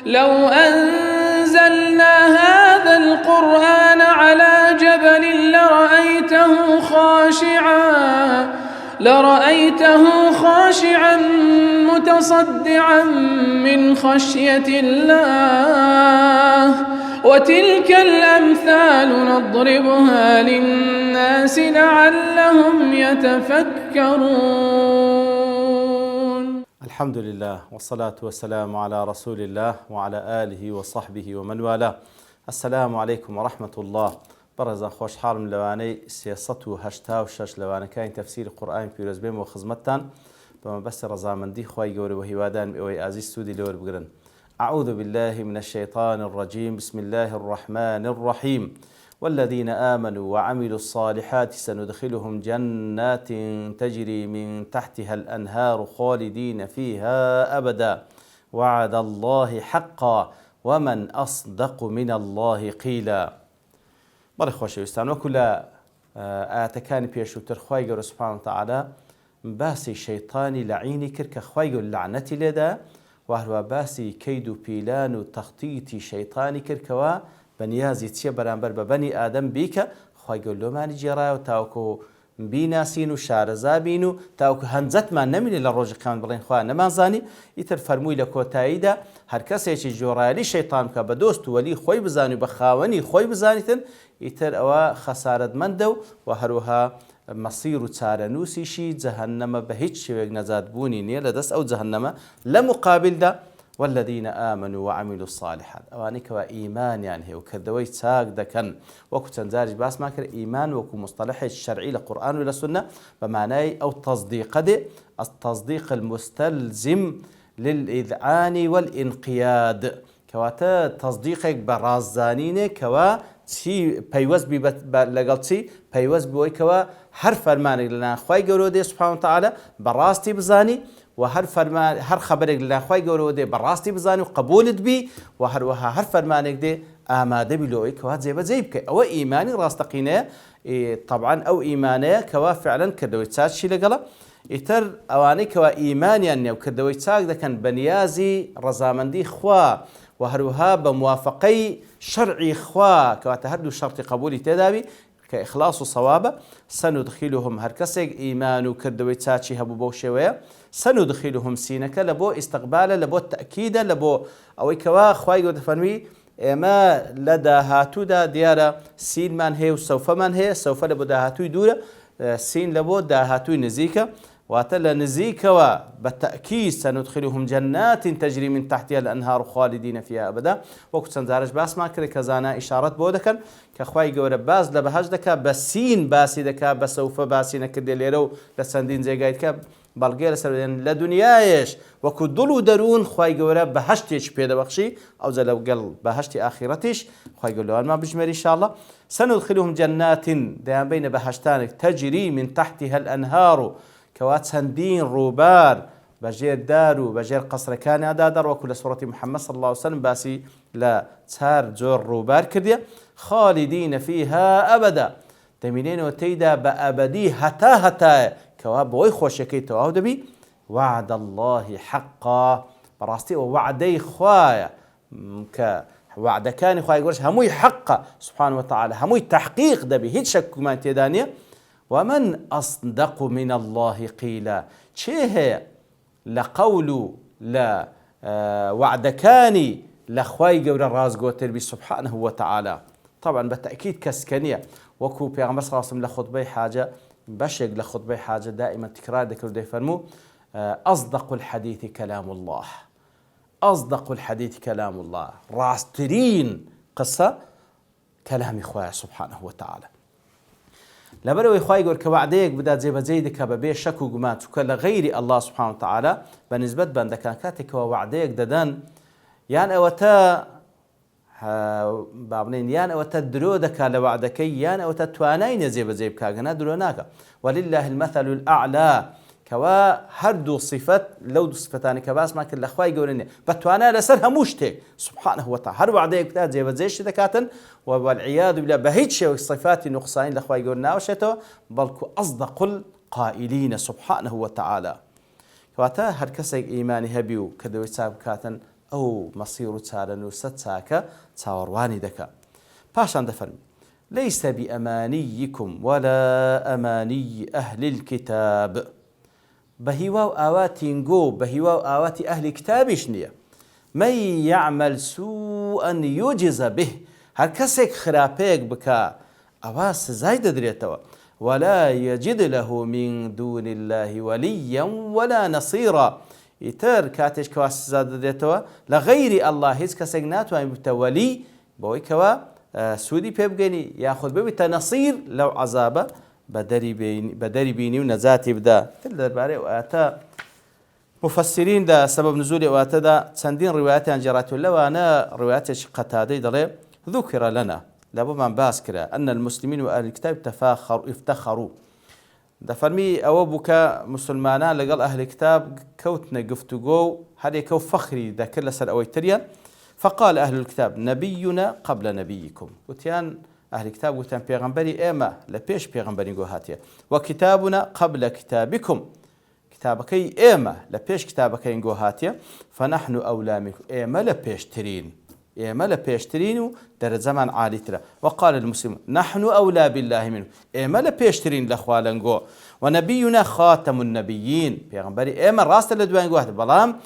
لو أنزلنا هذا القرآن على جبل لرأيته خاشعا متصدعا من خشية الله وتلك الأمثال نضربها للناس لعلهم يتفكرون. الحمد لله والصلاة والسلام على رسول الله وعلى آله وصحبه ومن والاه. السلام عليكم ورحمة الله. بەڕێزان خۆشحاڵم لەوانەی 386 لەوانەکانی تەفسیری قورئانی پیرۆز بێم و خزمەتتان بە مەبەستی ڕەزامەندی خوای گەورە و هیوادان ئەوەی ئازیز سوودی لەوە بگرن. أعوذ بالله من الشيطان الرجيم. بسم الله الرحمن الرحيم. والذين آمنوا وعملوا الصالحات سندخلهم جنات تجري من تحتها الأنهار خالدين فيها أبدا وعد الله حقا ومن أصدق من الله قيلا. بەڵێ خۆشەویستان، وەکو لە ئاەتەکانی پێشووتر خوای گەورە سوبحانەهو وتەعالا باسی شەیطانی لەعینی کرد کە خوای گەورە لەعنەتی لێدا، و هەروە باسی کەید و پیلان و تەختیتی شەیطانی کرد کەوا بەنیازی چیە بەرامبەر بە بەنی ئادەم بیکە. خوای گەورە لۆمانی جێڕایەوە تاوەکو بیناسین و شارەزا بین و تاوەکو هەنجەتمان نەمینێ لە ڕۆژی قیامەت بڵێن خوا نەمانزانی. ئیتر فەرمووی لە کۆتاییدا هەر کەسێکی جۆرایەلی شەیطان بکە بە دۆست و وەلی خۆی بزانی و بە خاوەنی خۆی بزانیتن، ئیتر ئەوە خەسارەتمەندە و هەروەها مەسیر و چارەنووسیشی جەهەنەمە بە هیچ شێوەیەک نەجات بوونی نییە لەدەست ئەو جەهەنەمە. لە مقابلدا والذين آمنوا وعملوا الصالحات، ئەوانەی کەوا ئیمانیان هەیە و کردەوەی چاک دەکەن. وەکو چەند جاریش باسمان کرد، ئیمان وەکو مصطلحێک شەرعی لە قورئان و لە سونە بە مانای ئەو تەصدیقە دێ، التصديق المستلزم للإذعان والإنقياد، کەواتە تەصدیقێک بە ڕازدانینێ کەوا چی پەیوەست بی لەگەڵ چی پەیوەست بۆی کەوا هەر فەرمانێک لەلایەن خوای گەورەوە دێ سوبحانەهو وتەعالا بەڕاستی بزانی، و هەر خەبەرێک لەلایەن خوای گەورەوە دێ بەڕاستی بزانی و قبولت بی، و هەروەها هەر فەرمانێک دێ ئامادە بی لەوەی کەوا جێبەجێ بکەی. ئەوە ئیمانی ڕاستەقینەیە. طبعاً ئەو ئیمانەیە کەوا فعلاً کردەوەی چاکشی لەگەڵە. ئیتر ئەوانەی کەوا ئیمانیان نییە و کردەوەی چاک دەکەن بەنیازی ڕەزامەندی خوا و هەروەها بە موافقەی شەرعی خوا کەواتە هەردوو شەرتی قبولی تێدابی کە ئیخلاص و سەوابە. سەنودخیلهم، هەر کەسێک ئیمان و کردەوەی چاچی هەبوو بەو شێوەیە، سەنودخیلهم سینەکە لە بۆ ئیستیقبالە، لە بۆ تەکیدە، لە بۆ ئەوەی کەوا خوای گەورە دەفەرمی ئێمە لە داهاتوودا دیارە سینمان هەیە و سەوفەمان هەیە. سەوفە لە بۆ داهاتووی دوورە، سین لە بۆ داهاتووی نزیکە، واتە لە نزیکەوە بە تەکید سەندخلهم جەنات تەجری من تحتها الأنهار خالدین فیها ئەبەدا. وەکو چەند جارش باسمان کرد کە زانا ئیشارەت بۆ دەکەن کە خوای گەورە باز لە بەهەشت دەکات بە سین باسی دەکات، بە سەوفە باسی نەکردێ لێرە و لە چەندین جێگای دیکە بەڵگەی لەسەر لە دنیایش وەکو دڵ و دەروون خوای گەورە بەهەشتێکی پێدەبەخشی، ئەوجا لەگەڵ بەهەشتی ئاخیرەتیش خوای گەورە لەوانمان بژمێری ئینشاءالله. سەندخلهم جەنات، دەیان بینە بەهەشتانێک تەجری من تحتها الأنهار، کەوا چەندین ڕووبار بەژێر دار و بەژێر قەسرەکانیادا دەڕ، وەکو لە سوڕەتی محەممەد صلی الله علیه وسلم باسی لە چار جۆر ڕووبار کردیە. خالدین فیها ئەبەدا، دەمینێنەوە تێیدا بە ئەبەدی هەتا هەتایە، کەوا بۆی خۆشیەکەی تەواو دەبی. وعد الله حقا، بەڕاستی ئەوە وعدەی خوایە کە وعدەکانی خوای گەورەش هەمووی حەقە سوبحانەهو وتەعالا، هەمووی تەحقیق دەبی، هیچ شەکمان تێدا نییە. ومن أصدق من الله قيلا، چێ هەیە لە قەول و لە وعدەکانی لە خوای گەورە ڕازگۆتربی سوبحانەهو وتەعالا. طبعا بەتەکید کەسکە نییە، وەکو پێغەمبەر صلی الله علیه وسلم لە خوتبەی حاجە بەشێک لە خوتبەی حاجە دائما تکرار دەکرد و دەیفەرموو أصدق الحديث كلام الله، أصدق الحديث كلام الله، ڕاستترین قسە کەلامی خوایە سوبحانەهو وتەعالا. لەبەرەوەی خوای گەورە کە وعدەیەک بدا جێبەجێی دەکا بەبێ شەک و گومان، چونکە لە غەیری ئەڵڵا سوبحانەهو وتەعالا بەنسبەت بەندەکان کاتێکەوە وعدەیەک دەدەن یان ئەوەتە با بڵێن یان ئەوەتە درۆ دەکا لە وعدەکەی، یان ئەوەتە توانای نەجێبەجێ بکا، گەنا درۆ ناکە. ولله المثل الأعلى، کەوا هەردوو صفەت لەو دوو صفەتانی کە باسمان کرد لە خوای گەورە نییە، بەتوانای لەسەر هەموو شتێک سوبحانەهو وتەعالا. هەر وعدەیەک بدا جێبەجێشی دەکاتن و والعیاذ بالله بە هیچ شێوەیەک صفاتی نوقسانی لە خوای گەورە ناوەشێتەوە، بەڵکو أصدق القائلین سوبحانەهو وتەعالا. کەواتە هەر کەسێک ئیمانی هەبی و کردەوەی چاک بکاتن أو مصير تسالن ستساك تاورواني دكا باشان دفرمي ليس بأمانيكم ولا أماني أهل الكتاب بهواو آواتي نقو بهواو آواتي أهل كتابش نية من يعمل سوءا يجز به هر كسك خرابيك بكا أواس زايد دريتوا ولا يجد له من دون الله وليا ولا نصيرا يتر كاتش كواس زاد دريتوا لغير الله هيز كسك ناتوا ولي بوي كوا سودي بيبغني ياخذ بيت نصير لو عذابه بدري بيني ونزاتي بدا تقدر باري واتا مفسرين دا سبب نزول واتا دا سندين روايات عن جرات الله وانا روايات قتاده دلي ذكر لنا لابو من باسكرا ان المسلمين واهل الكتاب افتخروا دا فرمي او بك مسلمانا لقال اهل الكتاب كوتنا قفتقو هذه كو فخري دا كل سر اويتريا فقال أهل الكتاب نبينا قبل نبيكم وتيان أهل الكتاب وتيان بيغنبري إيما لبيش بيغنبري نقوهاتيا وكتابنا قبل كتابكم كتابكي إيما لبيش كتابكي نقوهاتيا فنحن أولى منكم إيما لبيش ترين إيما لبيش ترين در زمان عالي ترى وقال المسلمون نحن أولى بالله منه إيما لبيش ترين لأخوالا نقو ونبينا خاتم النبيين بيغنبري إيما راست لدوان نقوهاتي بلام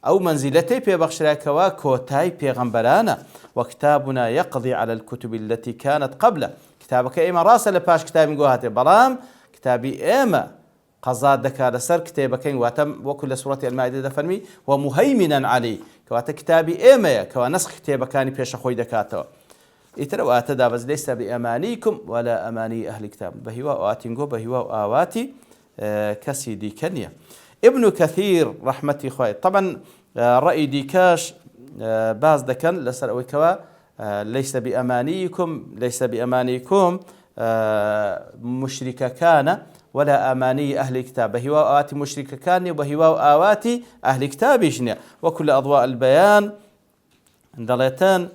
أو منزلتي ببخشراكوا كوتاي بيغمبرانا وكتابنا يقضي على الكتب التي كانت قبله كتابك إيما راسل باش كتاب نقوهاتي برام كتابي إيما قضاء دكار سر كتابك واتم وكل سورة المائدة دفرمي ومهيمنا عليه كواتا كتابي إيما كوا نسخ كتابك بيش أخوي دكاتوا إتروا آتدا بس ليس بأمانيكم ولا أماني أهل الكتاب بهوا آتي نقو بهوا آواتي كسيدي كنيا ابن كثير رحمتي خوي طبعا رأي ديكاش باز دكن لسر أويكوا ليس بأمانيكم مشرك كان ولا أماني أهل الكتاب بهوا آتي مشرك كان وبهوا آواتي أهل الكتاب يجني وكل أضواء البيان دلتان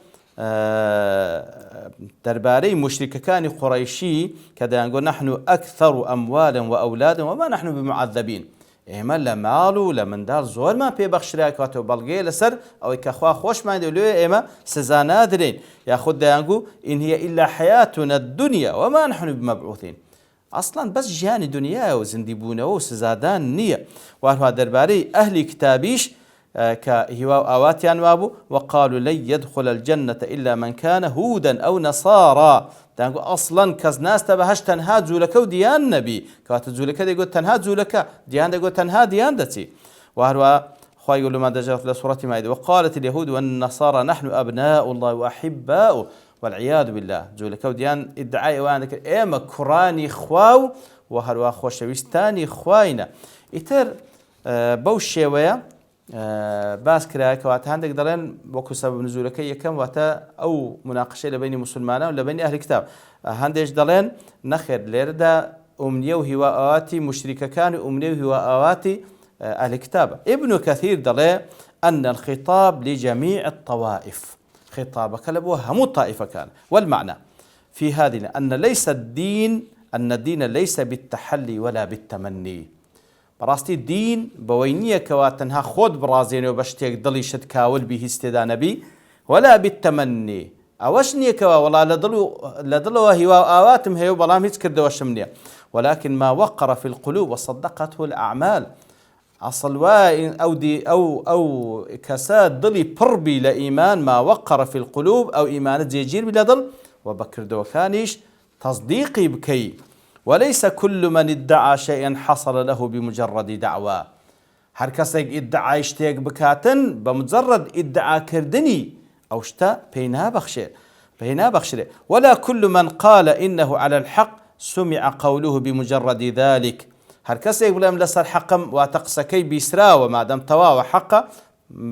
درباري مشرك كان قريشي كذا نقول نحن أكثر أموالا وأولادا وما نحن بمعذبين ئێمە لە ماڵ و لە منداڵ زۆرمان پێبەخشراکاتەوە بەڵگەیە لەسەر ئەوەی کە خوا خۆشمان دەوێت ئێمە سزا نادرێن یاخود دەیانگو ئین هي إلا حياتنا الدنيا وما نحن بمبعوثين ئەسڵان بەس ژیانی دنیایە و زیندی بوونەوە و سزادان نییە وهروە دەربارەی ئەهلی کتابیش کە هیوا و ئاواتیان وابوو وقالوا لن يدخل الجنة إلا من كان هودا أو نصارى دانگو اصلا کس ناسته بهش تنها جولکه و دیان نبی که جولکه دیگو تنها جولکه دیان دیگو تنها دیان دتی و هروا خواهی قول ما دجرت لسورة مائدة وقالت اليهود والنصارى نحن أبناء الله وأحباؤه والعياذ بالله جولكه و دیان ادعای وانك ايما كراني خواو و هروا خوشویستانی خواينا اتر بوشي ويا باس کرا کەواتە هەندێک دەڵێن وەکو سەبەب نزولەکە یەکەم واتە ئەو مناقشەی لە بینی موسڵمانە و لە بینی ئەهلی کتاب هەندێک دەڵێن نەخێر لێرەدا ئومنیە و هیوا ئاواتی مشریکەکان و ئومنیە و هیوا ئاواتی ئەهلی کتابە ابن كثير دەڵێ أن الخطاب لجميع الطوائف خطابك لبوا همو الطائفة كان والمعنى في هذه أن الدين ليس بالتحلي ولا بالتمني براستي دين بوينية كواتنها خود برازين وبشتيك دلي شد كاول به استدان بي ولا بالتمني اوشني كوا والله لدلو هوا آواتم هيو بلام هيت كرد وشمنية ولكن ما وقر في القلوب وصدقته الأعمال أصل وائن أو كساد دلي بربي لإيمان ما وقر في القلوب أو إيمان زيجير بلا دل وبكر دوكانيش تصديقي بكي وليس كل من ادعى شيئا حصل له بمجرد دعوى هر کەسێک ادعای شتێک بکاتن بمجرد ادعا كردني أو شتا بينا بخشري ولا كل من قال إنه على الحق سمع قوله بمجرد ذلك هر کەسێک بڵێم لەسەر حەقم واتەقسەکەی بیسراوە مادەم تەواوە حەقە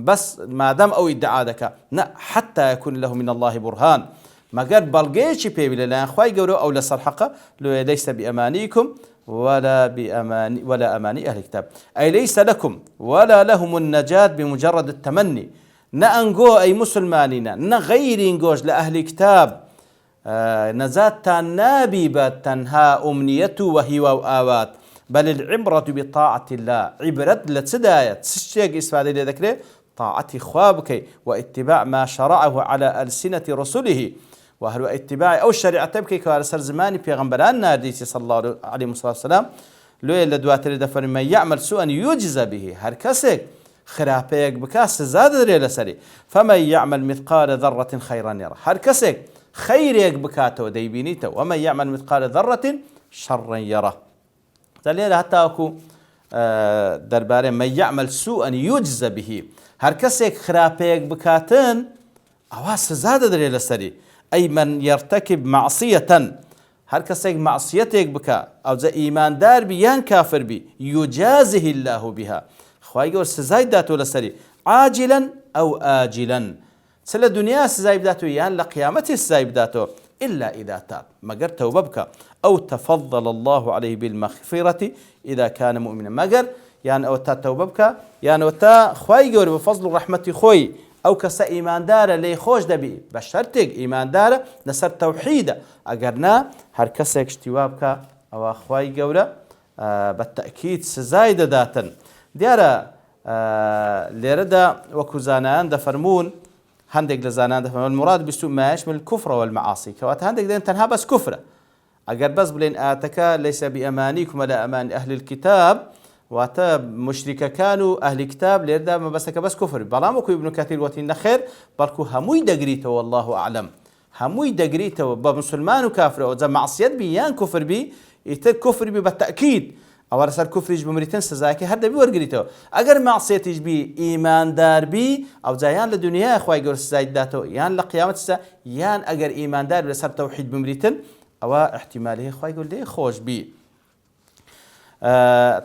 بس مادەم ئەو ادعا دەکا حتى يكون له من الله برهان مگر بلغيشي بي بلا اخواي غورو او لسر حقه ليس بامانيكم ولا اماني اهل الكتاب اي ليس لكم ولا لهم النجاة بمجرد التمني نانغو اي مسلمانين نغير انغوش لاهل الكتاب نزات نابي تنها امنيته وهي واوات بل العبرة بطاعة الله عبرة لتسداية تشيك اسفادي لذكره طاعتي خوابك واتباع ما شرعه على ألسنة رسله وهل اتباع أو الشريعة بكي كوار سر زماني بيغنبران ناديسي صلى الله عليه وسلم لو لدواتر دفر من يعمل سوءا يجزى به هر كسك خراپەیەک بکە سزا دەدرێت لەسەری فمن يعمل مثقال ذرة خيرا يره هەر کەسێک خەیرێک بکاتەوە دەیبینیتەوە ومن يعمل مثقال ذرة شرا يره لێرە هەتاوەکو دەربارەی من يعمل سوءا يجزى به هەر کەسێک خراپەیەک بکاتن ئەوا سزا دەدرێت لەسەری ئەی من يرتكب معصية هەر کەسێک معصیەتێک بکە ئەوجا ئیماندار بی یان کافر بی یجازه الله بها خوای گەور سزای داتۆ لەسەری عاجلا ئەو ئاجلا چ لە دنیا سزای بداتۆ یان لە قیامەتی سزای بداتۆ إلا إذا تاب مەگەر تەوبە بکە ئەو تفضل الله عليه بالمغفرة إذا كان مؤمنا مەگەر یان ئەوە تا تەوبە بکە یانەوە تا خوای گەور بە فەزڵ و ڕەحمەتی خۆی ئەو کەسە ئیماندارە لێی خۆش دەبی بە شەرتێک ئیماندارە لەسەر تەوحیدە ئەگەر نا هەر کەسێک شتیوا بکە ئەوە خوای گەورە بە تەئکید سزای دەداتن دیارە لێرەدا وەکو زانایان دەفەرمون هەندێک لە زانایان دەفەرمون المراد بسوء ما يشمل الكفر والمعاصي کەواتە هەندێک دەڵێن تەنها بەس کوفرە ئەگەر بەس بڵێن ئاتەکە ليس بأمانيكم ولا أمان أهل الكتاب واتە مشریکەکان و ئەهلی کتاب لێردا مەبەستەکە بەس کوفر بەڵام وەکو ئیبن کەثیر وەتی نەخێر بەڵکو هەمووی دەگریتەوە والله أعلم هەمووی دەگریتەوە بە مسلمان و کافرەوە جا مەعسیەت بی یان کوفر بی ئیتر کوفر بی بە تەئکید ئەوە لەسەر کوفریش بمریتن سزایەکە هەر دەبی وەرگریتەوە ئەگەر مەعسیەتیش بی ئیماندار بی ئەوجا یان لە دنیای خوای گەورە سزای داتەوە یان لە قیامەت سزا یان ئەگەر ئیماندار بی لەسەر تەوحید بمریتن ئەوە احتیمالی خوای گەورە لێ خۆش بی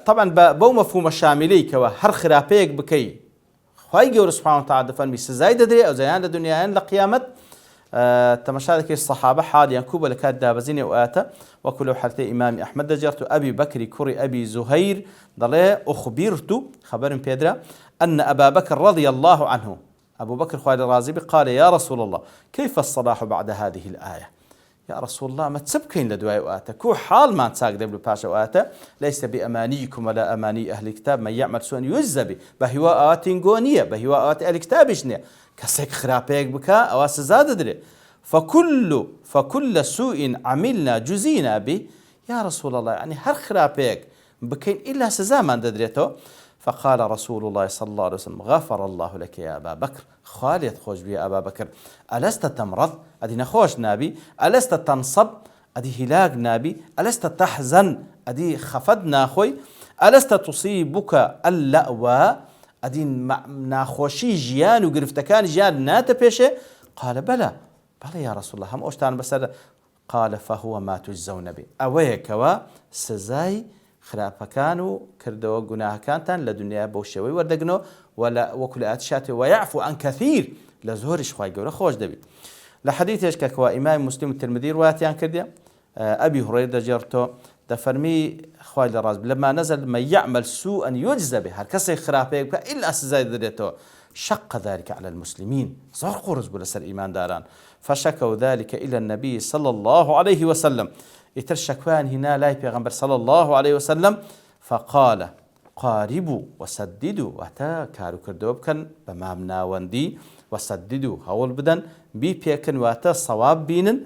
طبعا بەو مەفهومە شاملەی کەوە هەر خراپەیەک بکەی خوای گەورە سوبحانه وتعالى دەفەرمی سزای دەدرێ ئەوجا یان لە دنیا یان لە قیامەت تەماشا دەکەی سەحابە حاڵیان کوبە لە کات دابەزینی ئەو ئاەتە وەکو لەو حەدیثەی ئیمامی ئەحمەد دەجێڕێت و ئەبی بەکری کوڕی ئەبی زوهەیر دەڵێ ئوخبیرت خبرم پێدرا أن أبا بكر رضي الله عنه أبو بكر خوالي الرازي قال يا رسول الله كيف الصلاح بعد هذه الآية يا رسول الله ما تسبكين لدواء وآتا كو حال ما تساق دبلو باشا وآتا ليس بأمانيكم ولا أماني أهل الكتاب من يعمل سوءا يجزى به بهواء آتين بهواء أهل الكتاب إشنية كسيك خرابيك بكا أو سزا ددري فكل سوء عملنا جزينا به يا رسول الله يعني هر خرابيك بكين إلا سزا ما ددريتو فقال رسول الله صلى الله عليه وسلم غفر الله لك يا أبا بكر خالد خوش بي أبا بكر ألست تمرض أدي نخوش نابي ألست تنصب أدي هلاك نابي ألست تحزن أدي خفد ناخوي ألست تصيبك اللأوى أدي ناخوشي جيان وقرفتكان جيان نات بيشه قال بلى يا رسول الله هم أشتان بس قال فهو ما تجزون به أويكوا سزاي خراپەکان و کردەوە گوناهەکانتان لە دنیا بەو شێوەی وەردەگرنەوە وەکو لە ئاتشاتی ويعفو عن كثير لە زۆریش خوای گەورە خۆش دەبێت لە حەدیثێش کە ئیمام مسلم و ترمذی ڕوایەتیان کردیە ئەبی هورەیرە دەجێڕێتەوە دەفەرمی خوای لە ڕاست لما نزل من يعمل سوءا يجزى به هەر کەسێک خراپەیەک بکە ئیلا سزای دەدرێتەوە شق ذلك على المسلمين زۆر قورس بوو لەسەر ئیمانداران فشكوا ذلك إلى النبي صلى الله عليه وسلم ئیتر شەکوان هینا لای پێغەمبەر صلى الله عليه وسلم فقال قاربوا وسددوا واتە کاروکردەوە بکەن بە مام ناوەندی وسددوا هەوڵ بدەن بی پێکن واتە سەواب بینن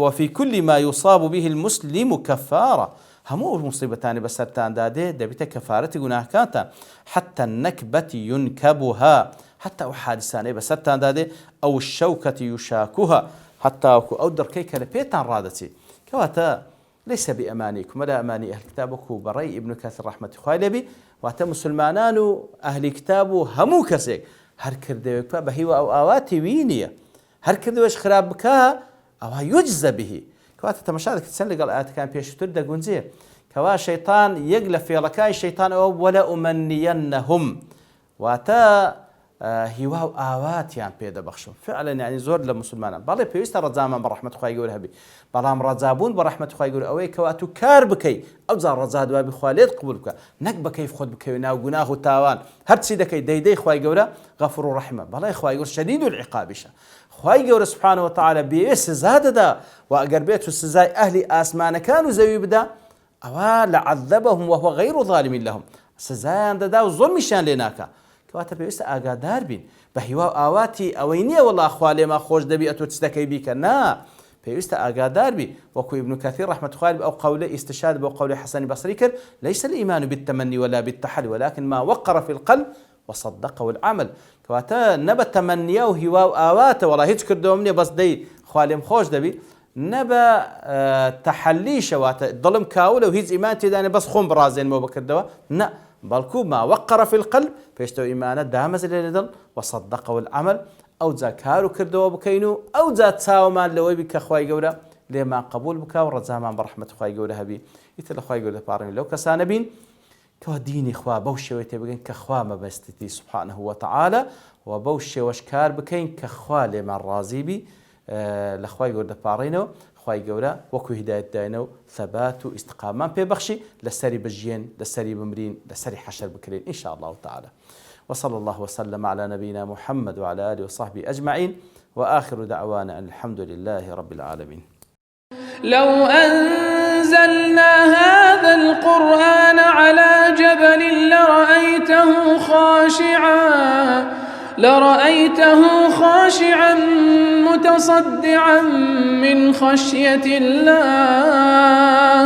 وفي كل ما يصاب به المسلم كفارة هەموو مصیبەتانی بەسەرتان دادێ دەبێتە کەفارەتی گوناهەکانتان حتى النكبة ينكبها حتى ئەو حادثانەی بەسەرتان دادێ ئەو الشوكة يشاكها حتى ئەو دڕکەی کە لە پێتان ڕادەچێ كواتا ليس بأمانيكم ولا أماني أهل كتابك بري ابن كثير رحمة خوالبي واتا مسلمانان أهل كتاب همو كسيك هر كردوك بهيو أو آواتي وينية هر كردوش خراب بكا أو يجزى به كواتا تمشاهدك تسنى قال آيات كان بيشتر دا قنزيه كوا شيطان يقلف في لكاي شيطان أو ولا أمنينهم واتا هیوا و ئاواتیان پێ دەبەخشم فعلا يعني زۆر لە مسلمانان بەڵێ پێویستە ڕەجامان بە ڕەحمەتی خوای گەورە هەبێ بەڵام ڕەجابوون بە ڕەحمەتی خوای گەورە ئەوەیە کەوا تو کار بکەی ئەو جا ڕەجا دوابی خوا لێت قبول بکە نەک بە کەیف خۆت بکەوی ناو گوناه و تاوان هەرچی دەکەی دەیدەی خوای گەورە غەفور و ڕەحیمە بەڵێ خوای گەورە شەدید العقابیشە خوای گەورە سبحانه وتعالى بێوێ سزا دەدا و ئەگەر بێت و سزای ئەهلی ئاسمانەکان و زەوی بدا ئەوە لەعەذەبەهم وهو غەیر ظالم لهم سزایان دەدا و زۆڵمیشیان لێ ناکە کەواتە پێویستە ئاگادار بین بە هیوا و ئاواتی ئەوەی نییە وەڵا خوا لێما خۆش دەبی ئەتۆ چ دەکەی بیکە نا پێویستە ئاگادار بی وەکو ابن كثير رحمة الله عليه أو قوله استشهاد بقول حسن البصري كر ليس الإيمان بالتمني ولا بالتحلي ولكن ما وقر في القلب وصدقه العمل كواتا نبى تمنيه وهوا وآواته والله هيك كردومني بس دي خوالم خوش دبي نبى تحلي شوات ظلم كاوله وهيز إيمان تداني بس خون برازين مو بكردوا نا بلكو ما وقر في القلب فيشتو إيمانه دامز للدل وصدقه العمل أو زكارو كردوا بكينو أو زات ساومان لو بك أخوي جورا لما قبول بك ورزامان برحمة أخوي جورا هبي يتل أخوي جورا بارين لو كسانبين كوديني إخوا بوشة ويتبقين كخوا ما بستتي سبحانه وتعالى وبوشة وشكار بكين كخوا لما الرازيبي لأخوي جورا بارينو أخوي جورا وكو هداية داينو ثبات واستقامة ببخشي لسري بجين لسري بمرين لسري حشر بكرين إن شاء الله تعالى. وصلى الله وسلم على نبينا محمد وعلى آله وصحبه أجمعين وآخر دعوانا أن الحمد لله رب العالمين. لو أنزلنا هذا القرآن على جبل لرأيته خاشعا متصدعا من خشية الله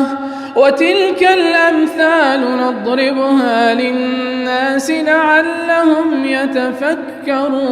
وتلك الأمثال نضربها للناس لعلهم يتفكرون.